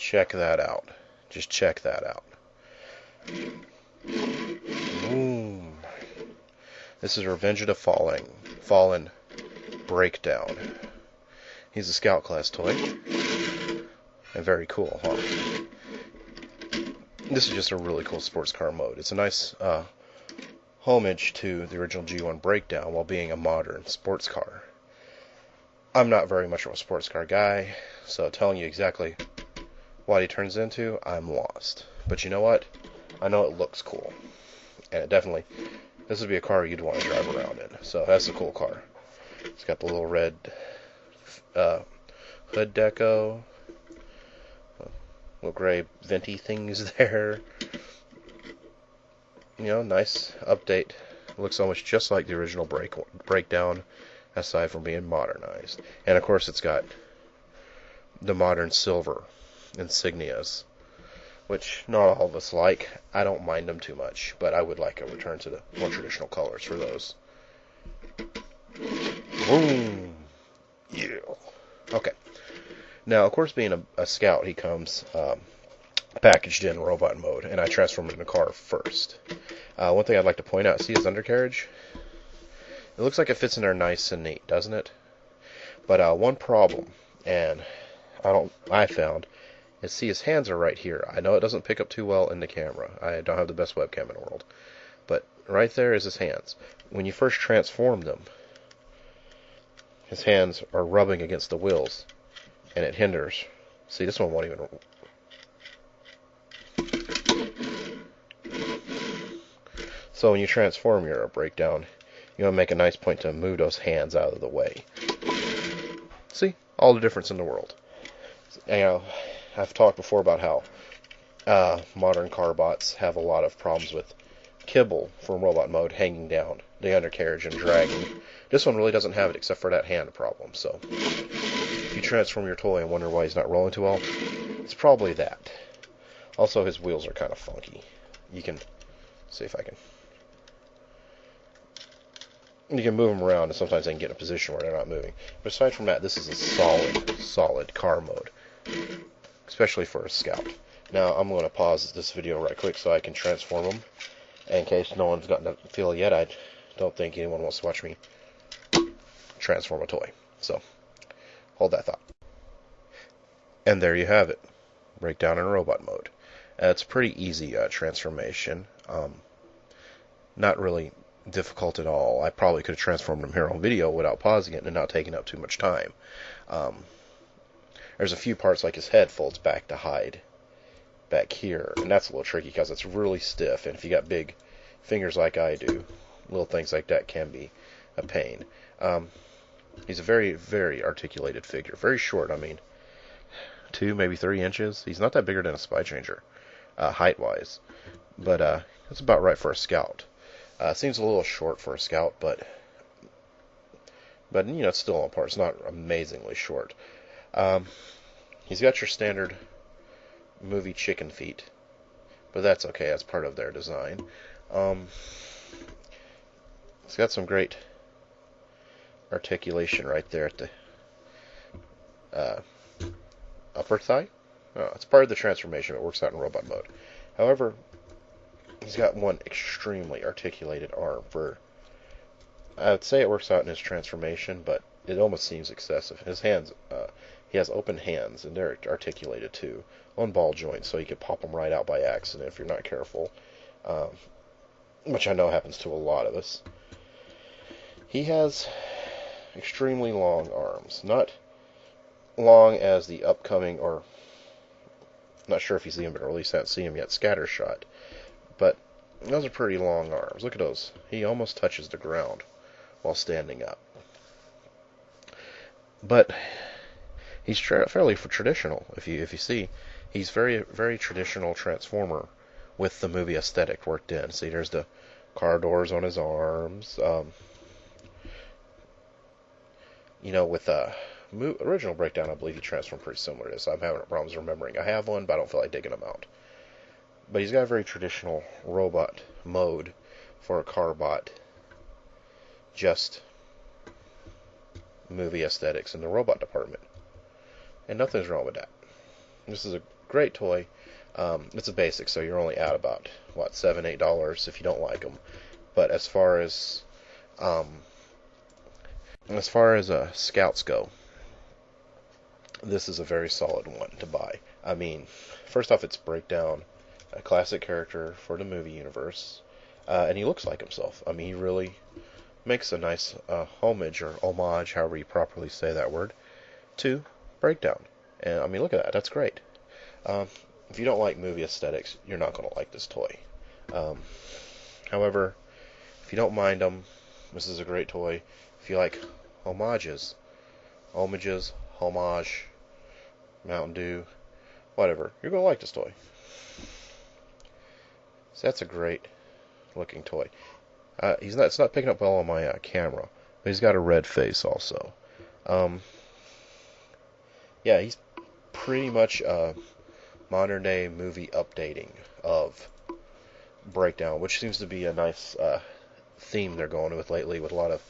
Check that out. Just check that out. Boom. This is Revenge of the Fallen Brakedown. He's a Scout class toy. And very cool, huh? This is just a really cool sports car mode. It's a nice homage to the original G1 Brakedown while being a modern sports car. I'm not very much of a sports car guy, so telling you exactly what he turns into, I'm lost. But you know what? I know it looks cool. And it definitely, this would be a car you'd want to drive around in. So that's a cool car. It's got the little red hood deco, little gray venti things there. You know, nice update. It looks almost just like the original Brakedown, aside from being modernized. And of course it's got the modern silver insignias, which not all of us like. I don't mind them too much, but I would like a return to the more traditional colors for those. Boom! Yeah. Okay. Now, of course, being a scout, he comes packaged in robot mode, and I transform him into a car first. One thing I'd like to point out, see his undercarriage? It looks like it fits in there nice and neat, doesn't it? But one problem, and I found, is see his hands are right here. I know it doesn't pick up too well in the camera. I don't have the best webcam in the world. But right there is his hands. When you first transform them, his hands are rubbing against the wheels, and it hinders. See, this one won't even. So when you transform your Brakedown, you want to make a nice point to move those hands out of the way. See, all the difference in the world. You know, I've talked before about how modern car bots have a lot of problems with kibble from robot mode hanging down the undercarriage and dragging. This one really doesn't have it except for that hand problem. So if you transform your toy and wonder why he's not rolling too well, it's probably that. Also, his wheels are kind of funky. You can see if I can. You can move them around, and sometimes they can get in a position where they're not moving. But aside from that, this is a solid car mode, especially for a scout. Now, I'm going to pause this video right quick so I can transform them. And in case no one's gotten to feel it yet, I don't think anyone wants to watch me transform a toy. So, hold that thought. And there you have it. Brakedown in robot mode. It's a pretty easy transformation. Not really difficult at all. I probably could have transformed him here on video without pausing it and not taking up too much time. There's a few parts like his head folds back to hide back here, and that's a little tricky because it's really stiff, and if you got big fingers like I do, little things like that can be a pain. He's a very, very articulated figure. Very short, I mean, 2, maybe 3 inches. He's not that bigger than a Spy Changer, height-wise, but that's about right for a scout. Seems a little short for a scout, but you know, it's still on par. It's not amazingly short. He's got your standard movie chicken feet, but that's okay. That's part of their design. It's got some great articulation right there at the upper thigh. It's part of the transformation. It works out in robot mode. However, he's got one extremely articulated arm. I would say it works out in his transformation, but it almost seems excessive. His hands, he has open hands, and they're articulated too, on ball joints, so you could pop them right out by accident if you're not careful, which I know happens to a lot of us. He has extremely long arms, not long as the upcoming, or I'm not sure if he's even been released, I haven't seen him yet, Scattershot, but those are pretty long arms. Look at those. He almost touches the ground while standing up. But he's fairly traditional. If you see, he's very, very traditional Transformer with the movie aesthetic worked in. See, there's the car doors on his arms. You know, with original Brakedown, I believe he transformed pretty similar to this. I'm having problems remembering. I have one, but I don't feel like digging them out. But he's got a very traditional robot mode for a car bot. Just movie aesthetics in the robot department. And nothing's wrong with that. This is a great toy. It's a basic, so you're only at about, what, $7, $8 if you don't like them. But as far as scouts go, this is a very solid one to buy. I mean, first off, it's Brakedown, a classic character for the movie universe, and he looks like himself. I mean, he really makes a nice homage, or homage, however you properly say that word, to Brakedown. And I mean, look at that. That's great. If you don't like movie aesthetics, you're not going to like this toy. However, if you don't mind them, this is a great toy. If you like homages, homage, Mountain Dew, whatever, you're going to like this toy. So that's a great looking toy. It's not picking up well on my camera, but he's got a red face also. Yeah, he's pretty much a modern day movie updating of Brakedown, which seems to be a nice theme they're going with lately, with a lot of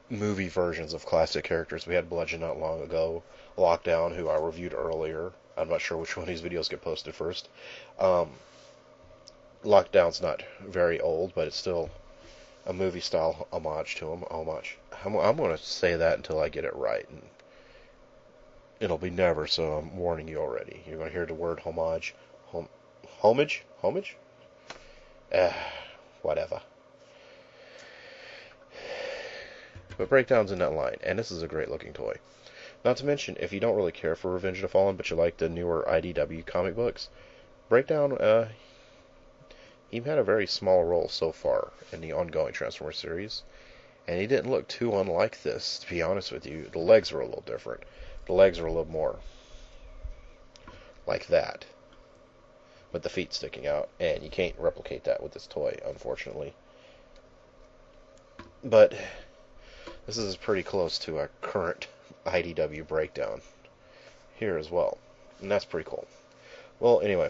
movie versions of classic characters. We had Bludgeon not long ago, Lockdown, who I reviewed earlier. I'm not sure which one of these videos get posted first. Lockdown's not very old, but it's still a movie-style homage to him. Homage. I'm going to say that until I get it right, and it'll be never, so I'm warning you already. You're going to hear the word homage. Homage? Homage? Whatever. But Brakedown's in that line, and this is a great-looking toy. Not to mention, if you don't really care for Revenge of the Fallen, but you like the newer IDW comic books, Brakedown, he had a very small role so far in the ongoing Transformers series, and he didn't look too unlike this, to be honest with you. The legs were a little different. The legs are a little more like that, with the feet sticking out, and you can't replicate that with this toy, unfortunately. But this is pretty close to a current IDW Brakedown here as well, and that's pretty cool. Well, anyway,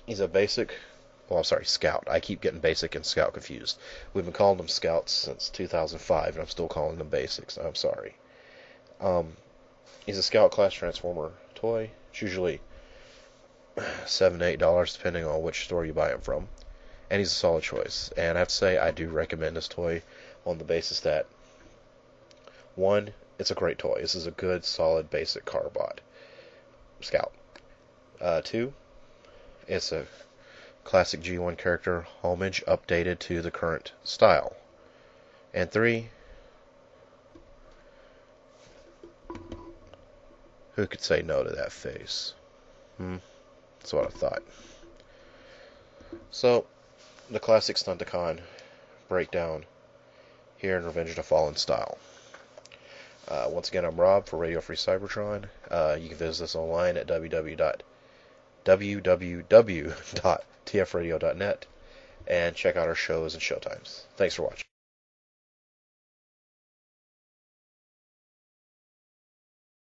he's a basic, well, I'm sorry, Scout. I keep getting Basic and Scout confused. We've been calling them Scouts since 2005, and I'm still calling them Basics. I'm sorry. He's a Scout class Transformer toy. It's usually $7 to $8, depending on which store you buy him from. And he's a solid choice. And I have to say, I do recommend this toy on the basis that, one, it's a great toy. This is a good, solid, basic Carbot Scout. Two, it's a classic G1 character homage updated to the current style. And three, who could say no to that face? That's what I thought. So, the classic Stunticon Brakedown here in Revenge of the Fallen style. Once again, I'm Rob for Radio Free Cybertron. You can visit us online at www.tfradio.net and check out our shows and showtimes. Thanks for watching.